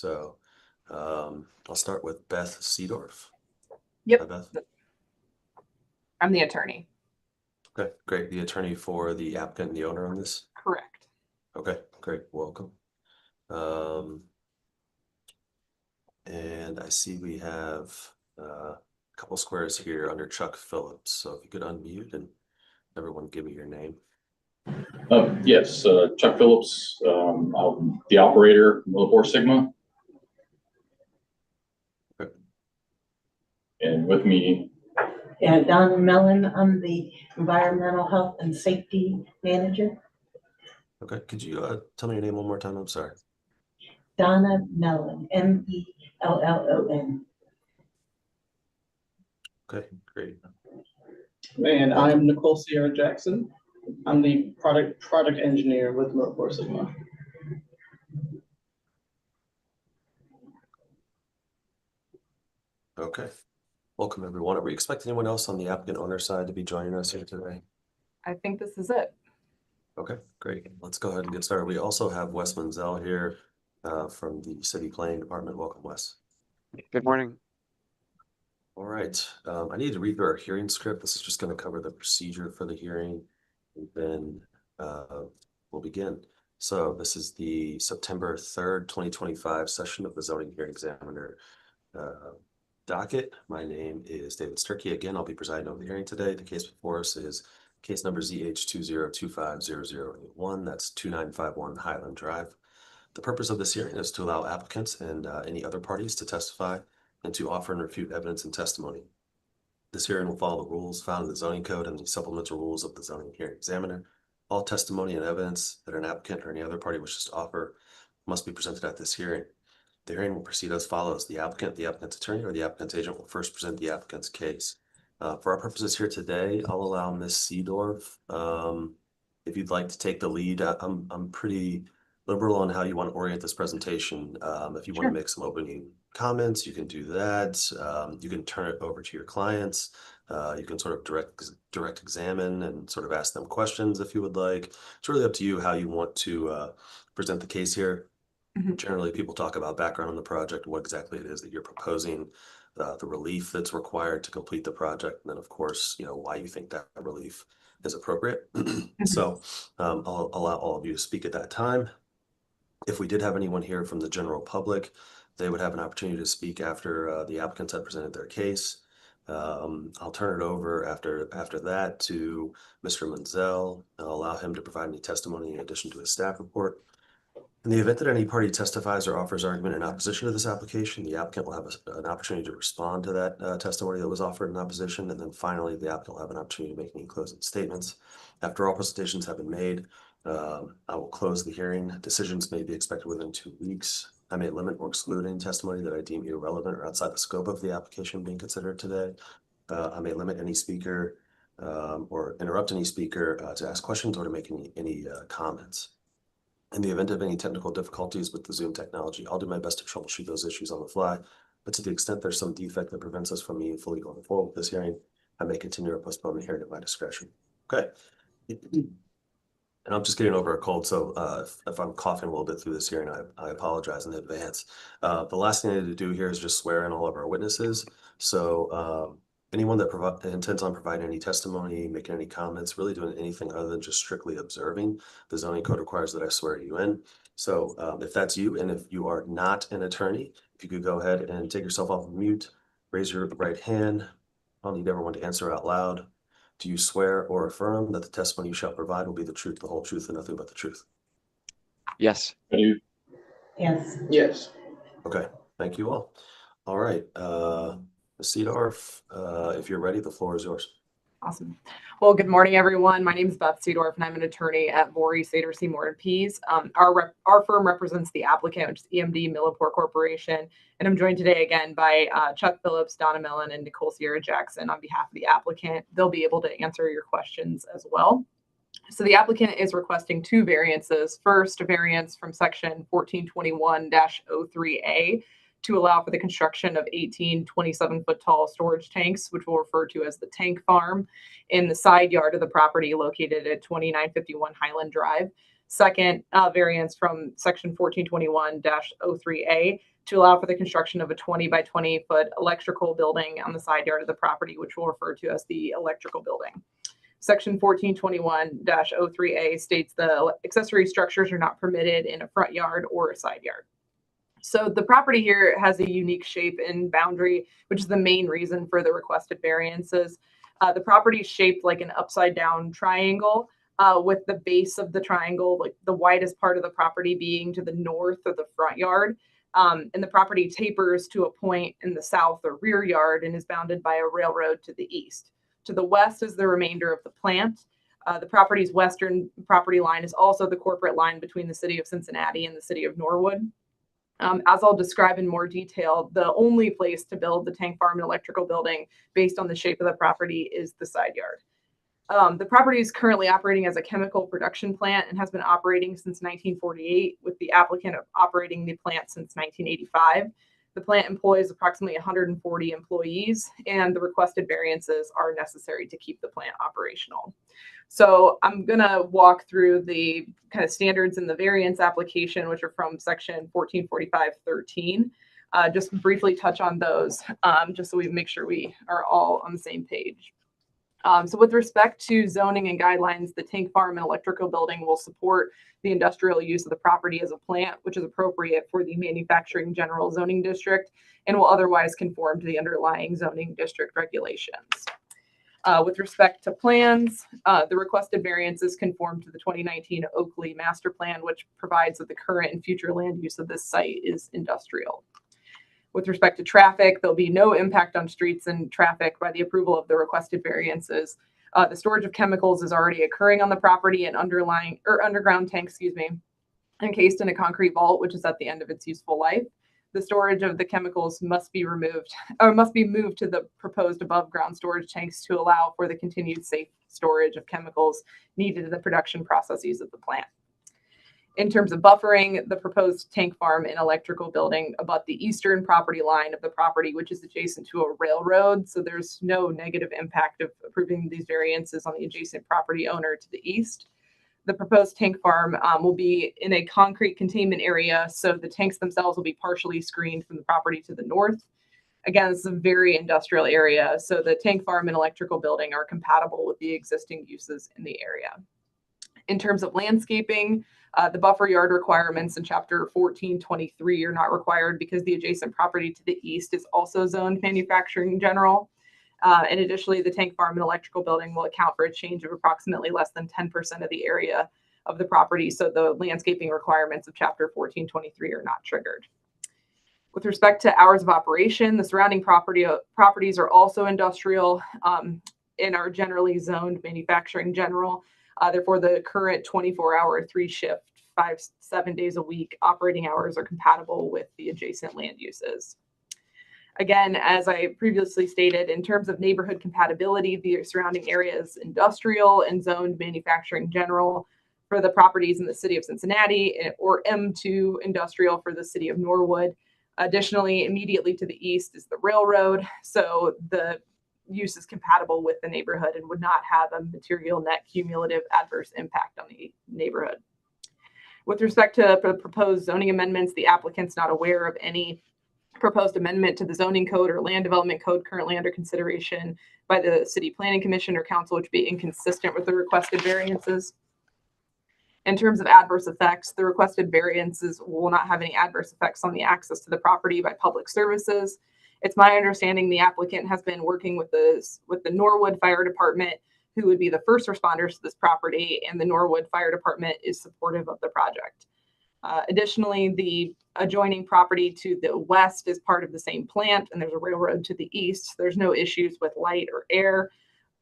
So I'll start with Beth Seedorf. Yep. Hi, Beth. I'm the attorney. Okay, great. The attorney for the applicant and the owner on this? Correct. Okay, great. Welcome. And I see we have a couple squares here under Chuck Phillips. So if you could unmute and everyone give me your name. Yes, Chuck Phillips, I'm the operator, Millipore Sigma. Okay. And with me. Yeah, Don Mellon, I'm the Environmental Health and Safety Manager. Okay, could you tell me your name one more time? I'm sorry. Donna Mellon, M-E-L-L-O-N. Okay, great. And I'm Nicole Sierra Jackson. I'm the product engineer with Millipore Sigma. Okay. Welcome, everyone. Are we expecting anyone else on the applicant owner side to be joining us here today? I think this is it. Okay, great. Let's go ahead and get started. We also have Wes Menzel here from the City Planning Department. Welcome, Wes. Good morning. All right. I need to read through our hearing script. This is just going to cover the procedure for the hearing, and then we'll begin. So this is the September 3rd, 2025 session of the Zoning Hearing Examiner docket. My name is David Sturkey. Again, I'll be presiding over the hearing today. The case before us is case number ZH20250081. That's 2951 Highland Drive. The purpose of this hearing is to allow applicants and any other parties to testify and to offer and refute evidence and testimony. This hearing will follow the rules found in the zoning code and the supplemental rules of the zoning hearing examiner. All testimony and evidence that an applicant or any other party wishes to offer must be presented at this hearing. The hearing will proceed as follows. The applicant, the applicant's attorney, or the applicant's agent will first present the applicant's case. For our purposes here today, I'll allow Ms. Seedorf, if you'd like to take the lead. I'm pretty liberal on how you want to orient this presentation. If you want to make some opening comments, you can do that. You can turn it over to your clients. You can sort of direct examine and sort of ask them questions if you would like. It's really up to you how you want to present the case here. Generally, people talk about background on the project, what exactly it is that you're proposing, the relief that's required to complete the project, and then, of course, why you think that relief is appropriate. So I'll allow all of you to speak at that time. If we did have anyone here from the general public, they would have an opportunity to speak after the applicants have presented their case. I'll turn it over after that to Mr. Menzel. I'll allow him to provide any testimony in addition to his staff report. In the event that any party testifies or offers argument in opposition to this application, the applicant will have an opportunity to respond to that testimony that was offered in opposition. And then finally, the applicant will have an opportunity to make any closing statements. After all presentations have been made, I will close the hearing. Decisions may be expected within 2 weeks. I may limit or exclude any testimony that I deem irrelevant or outside the scope of the application being considered today. I may limit any speaker or interrupt any speaker to ask questions or to make any comments. In the event of any technical difficulties with the Zoom technology, I'll do my best to troubleshoot those issues on the fly. But to the extent there's some defect that prevents us from meaningfully going forward with this hearing, I may continue or postpone the hearing at my discretion. Okay. And I'm just getting over a cold, so if I'm coughing a little bit through this hearing, I apologize in advance. The last thing I need to do here is just swear in all of our witnesses. So anyone that intends on providing any testimony, making any comments, really doing anything other than just strictly observing, the zoning code requires that I swear you in. So if that's you, and if you are not an attorney, if you could go ahead and take yourself off of mute, raise your right hand. I'll need everyone to answer out loud. Do you swear or affirm that the testimony you shall provide will be the truth, the whole truth, and nothing but the truth? Yes. I do. Yes. Yes. Okay, thank you all. All right, Ms. Seedorf, if you're ready, the floor is yours. Awesome. Well, good morning, everyone. My name is Beth Seedorf, and I'm an attorney at Vorey, Sater, Seymour, and Pease. Our firm represents the applicant, which is EMD Millipore Corporation, and I'm joined today again by Chuck Phillips, Donna Mellon, and Nicole Sierra Jackson on behalf of the applicant. They'll be able to answer your questions as well. So the applicant is requesting 2 variances. First, a variance from section 1421-03A to allow for the construction of 18 27-foot tall storage tanks, which we'll refer to as the tank farm, in the side yard of the property located at 2951 Highland Drive. Second, variance from section 1421-03A to allow for the construction of a 20 by 20 foot electrical building on the side yard of the property, which we'll refer to as the electrical building. Section 1421-03A states the accessory structures are not permitted in a front yard or a side yard. So the property here has a unique shape and boundary, which is the main reason for the requested variances. The property is shaped like an upside down triangle, with the base of the triangle, like the widest part of the property being to the north of the front yard. And the property tapers to a point in the south or rear yard and is bounded by a railroad to the east. To the west is the remainder of the plant. The property's western property line is also the corporate line between the city of Cincinnati and the city of Norwood. As I'll describe in more detail, the only place to build the tank farm and electrical building based on the shape of the property is the side yard. The property is currently operating as a chemical production plant and has been operating since 1948, with the applicant operating the plant since 1985. The plant employs approximately 140 employees, and the requested variances are necessary to keep the plant operational. So I'm going to walk through the kind of standards in the variance application, which are from section 1445.13. Just briefly touch on those, just so we make sure we are all on the same page. So with respect to zoning and guidelines, the tank farm and electrical building will support the industrial use of the property as a plant, which is appropriate for the manufacturing general zoning district and will otherwise conform to the underlying zoning district regulations. With respect to plans, the requested variances conform to the 2019 Oakley Master Plan, which provides that the current and future land use of this site is industrial. With respect to traffic, there'll be no impact on streets and traffic by the approval of the requested variances. The storage of chemicals is already occurring on the property and underground tank, encased in a concrete vault, which is at the end of its useful life. The storage of the chemicals must be moved to the proposed above ground storage tanks to allow for the continued safe storage of chemicals needed in the production processes of the plant. In terms of buffering, the proposed tank farm and electrical building abut the eastern property line of the property, which is adjacent to a railroad. So there's no negative impact of approving these variances on the adjacent property owner to the east. The proposed tank farm will be in a concrete containment area, so the tanks themselves will be partially screened from the property to the north. Again, this is a very industrial area, so the tank farm and electrical building are compatible with the existing uses in the area. In terms of landscaping, the buffer yard requirements in Chapter 1423 are not required because the adjacent property to the east is also zoned manufacturing general. And additionally, the tank farm and electrical building will account for a change of approximately less than 10% of the area of the property, so the landscaping requirements of Chapter 1423 are not triggered. With respect to hours of operation, the surrounding properties are also industrial and are generally zoned manufacturing general. Therefore, the current 24-hour, 3-shift, 7 days a week operating hours are compatible with the adjacent land uses. Again, as I previously stated, in terms of neighborhood compatibility, the surrounding area is industrial and zoned manufacturing general for the properties in the city of Cincinnati, or M2 industrial for the city of Norwood. Additionally, immediately to the east is the railroad, so the use is compatible with the neighborhood and would not have a material net cumulative adverse impact on the neighborhood. With respect to the proposed zoning amendments, the applicant's not aware of any proposed amendment to the zoning code or land development code currently under consideration by the City Planning Commission or Council, which would be inconsistent with the requested variances. In terms of adverse effects, the requested variances will not have any adverse effects on the access to the property by public services. It's my understanding the applicant has been working with the Norwood Fire Department, who would be the first responders to this property, and the Norwood Fire Department is supportive of the project. Additionally, the adjoining property to the west is part of the same plant, and there's a railroad to the east. There's no issues with light or air,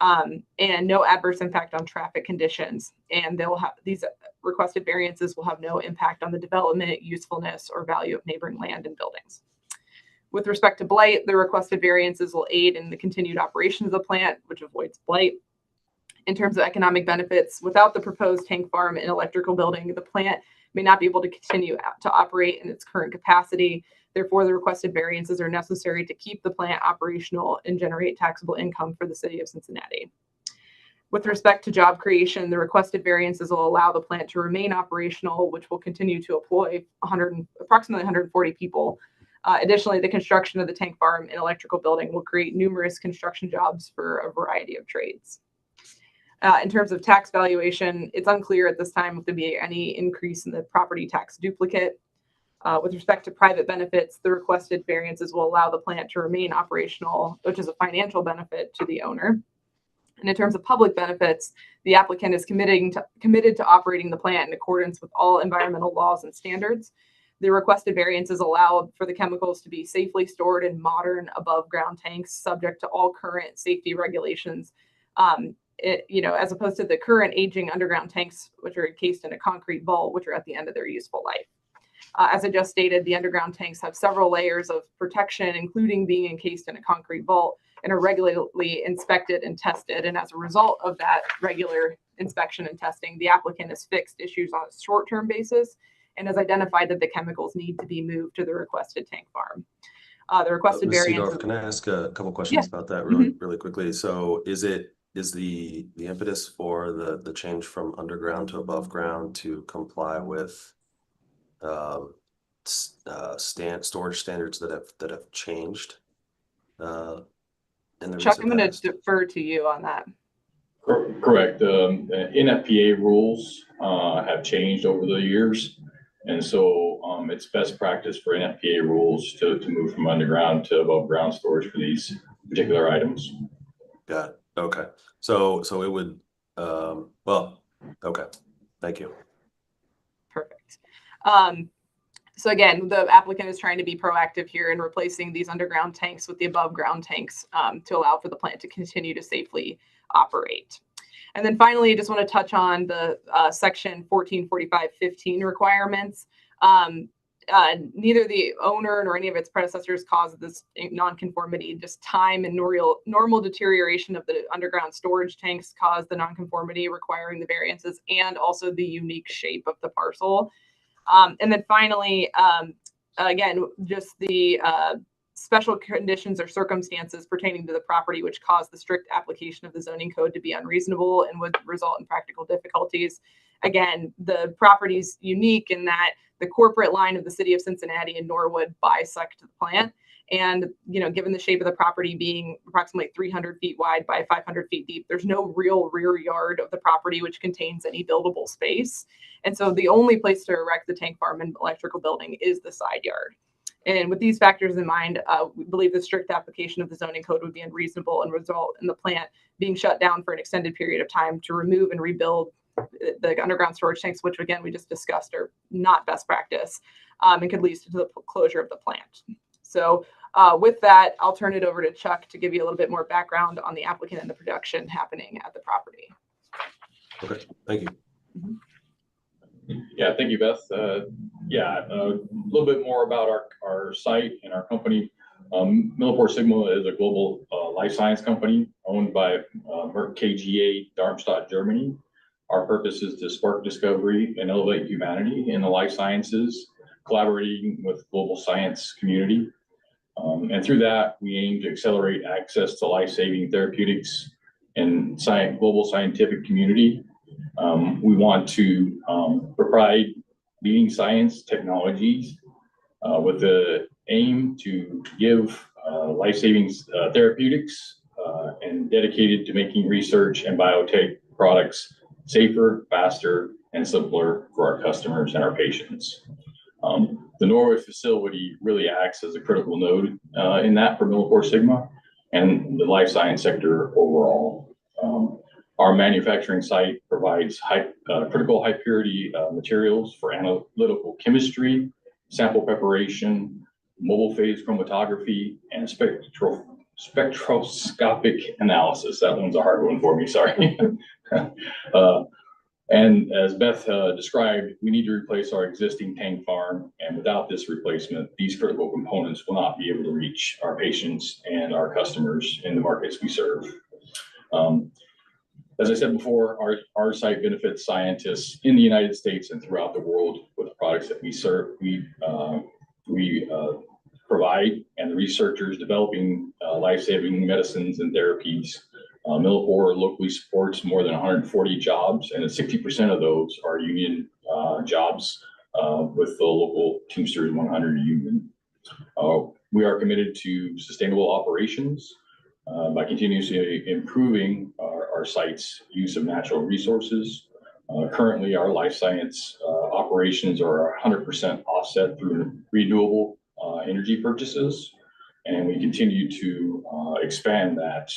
and no adverse impact on traffic conditions. And these requested variances will have no impact on the development, usefulness, or value of neighboring land and buildings. With respect to blight, the requested variances will aid in the continued operation of the plant, which avoids blight. In terms of economic benefits, without the proposed tank farm and electrical building, the plant may not be able to continue to operate in its current capacity. Therefore, the requested variances are necessary to keep the plant operational and generate taxable income for the city of Cincinnati. With respect to job creation, the requested variances will allow the plant to remain operational, which will continue to employ approximately 140 people. Additionally, the construction of the tank farm and electrical building will create numerous construction jobs for a variety of trades. In terms of tax valuation, it's unclear at this time if there'll be any increase in the property tax duplicate. With respect to private benefits, the requested variances will allow the plant to remain operational, which is a financial benefit to the owner. And in terms of public benefits, the applicant is committed to operating the plant in accordance with all environmental laws and standards. The requested variances allow for the chemicals to be safely stored in modern above-ground tanks, subject to all current safety regulations. As opposed to the current aging underground tanks, which are encased in a concrete vault, which are at the end of their useful life. As I just stated, the underground tanks have several layers of protection, including being encased in a concrete vault, and are regularly inspected and tested. And as a result of that regular inspection and testing, the applicant has fixed issues on a short-term basis and has identified that the chemicals need to be moved to the requested tank farm. The requested Ms. variance. Seedorf, can I ask a couple questions about that really quickly? So is the impetus for the change from underground to above ground to comply with storage standards that have changed in the Chuck, recent I'm going past? to defer to you on that. Correct. NFPA rules have changed over the years. And so it's best practice for NFPA rules to move from underground to above ground storage for these particular items. Got it. Okay. So it would, okay. Thank you. Perfect. So again, the applicant is trying to be proactive here in replacing these underground tanks with the above ground tanks to allow for the plant to continue to safely operate. And then finally, I just want to touch on the section 1445.15 requirements. Neither the owner nor any of its predecessors caused this nonconformity. Just time and normal deterioration of the underground storage tanks caused the nonconformity, requiring the variances, and also the unique shape of the parcel. And then finally, again, just the special conditions or circumstances pertaining to the property which caused the strict application of the zoning code to be unreasonable and would result in practical difficulties. Again, the property is unique in that the corporate line of the city of Cincinnati and Norwood bisect the plant. And, given the shape of the property being approximately 300 feet wide by 500 feet deep, there's no real rear yard of the property which contains any buildable space. And so the only place to erect the tank farm and electrical building is the side yard. And with these factors in mind, we believe the strict application of the zoning code would be unreasonable and result in the plant being shut down for an extended period of time to remove and rebuild the underground storage tanks, which again, we just discussed are not best practice and could lead to the closure of the plant. So with that, I'll turn it over to Chuck to give you a little bit more background on the applicant and the production happening at the property. Okay, thank you. Yeah, thank you, Beth. A little bit more about our site and our company. Millipore Sigma is a global life science company owned by Merck KGaA, Darmstadt, Germany. Our purpose is to spark discovery and elevate humanity in the life sciences, collaborating with global science community. And through that, we aim to accelerate access to life-saving therapeutics and global scientific community. We want to provide leading science technologies with the aim to give life-saving therapeutics and dedicated to making research and biotech products safer, faster, and simpler for our customers and our patients. The Norwood facility really acts as a critical node in that for Millipore Sigma and the life science sector overall. Our manufacturing site provides critical high purity materials for analytical chemistry, sample preparation, mobile phase chromatography, and spectroscopic analysis. That one's a hard one for me, sorry. And as Beth described, we need to replace our existing tank farm, and without this replacement, these critical components will not be able to reach our patients and our customers in the markets we serve. As I said before, our site benefits scientists in the United States and throughout the world with the products that we serve. We provide, and the researchers developing life-saving medicines and therapies Millipore locally supports more than 140 jobs, and 60% of those are union jobs with the local Teamsters 100 union. We are committed to sustainable operations by continuously improving our site's use of natural resources. Currently, our life science operations are 100% offset through renewable energy purchases, and we continue to expand that.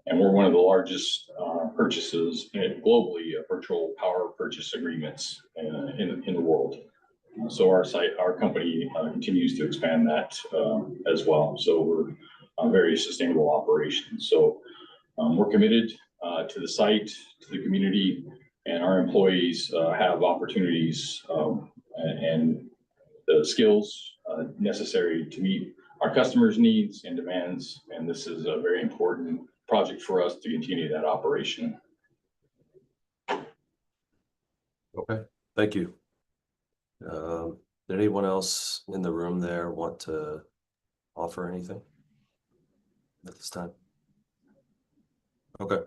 And we're one of the largest purchases globally of virtual power purchase agreements in the world. So our company continues to expand that as well. So we're very sustainable operations. So we're committed to the site, to the community, and our employees have opportunities and the skills necessary to meet our customers' needs and demands. And this is a very important project for us to continue that operation. Okay, thank you. Did anyone else in the room there want to offer anything at this time? Okay.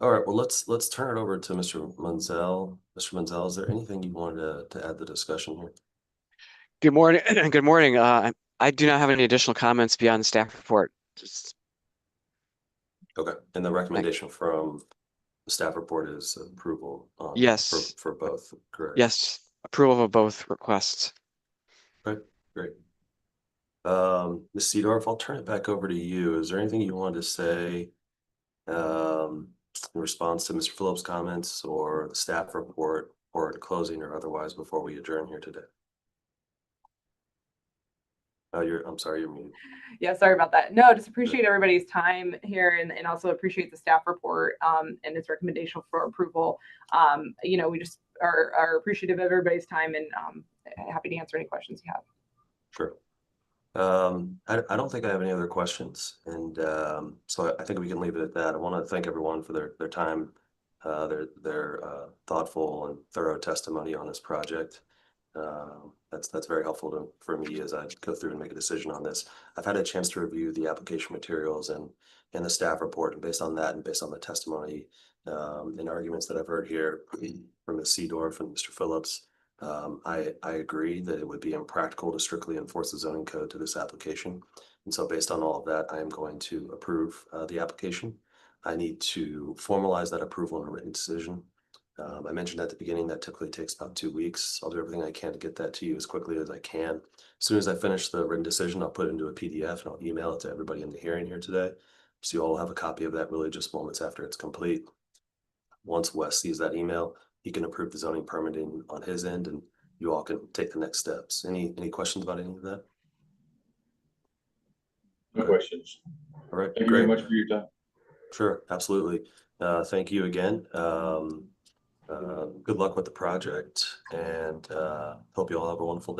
All right, well, let's turn it over to Mr. Munzel. Mr. Munzel, is there anything you wanted to add to the discussion here? Good morning. Good morning. I do not have any additional comments beyond the staff report. Okay, and the recommendation from the staff report is approval Yes. for both, correct? Yes, approval of both requests. Okay, great. Ms. Seedorf, I'll turn it back over to you. Is there anything you wanted to say in response to Mr. Phillips' comments or the staff report or at closing or otherwise before we adjourn here today? I'm sorry, you're muted. Yeah, sorry about that. No, just appreciate everybody's time here and also appreciate the staff report and its recommendation for approval. We just are appreciative of everybody's time and happy to answer any questions you have. Sure. I don't think I have any other questions. And so I think we can leave it at that. I want to thank everyone for their time, their thoughtful and thorough testimony on this project. That's very helpful for me as I go through and make a decision on this. I've had a chance to review the application materials and the staff report, and based on that and based on the testimony and arguments that I've heard here from Ms. Seedorf and Mr. Phillips, I agree that it would be impractical to strictly enforce the zoning code to this application. And so based on all of that, I am going to approve the application. I need to formalize that approval in a written decision. I mentioned at the beginning that typically takes about 2 weeks. I'll do everything I can to get that to you as quickly as I can. As soon as I finish the written decision, I'll put it into a PDF and I'll email it to everybody in the hearing here today. So you all have a copy of that really just moments after it's complete. Once Wes sees that email, he can approve the zoning permitting on his end and you all can take the next steps. Any questions about any of that? No questions. All right. Thank you very much for your time. Sure, absolutely. Thank you again. Good luck with the project and hope you all have a wonderful day.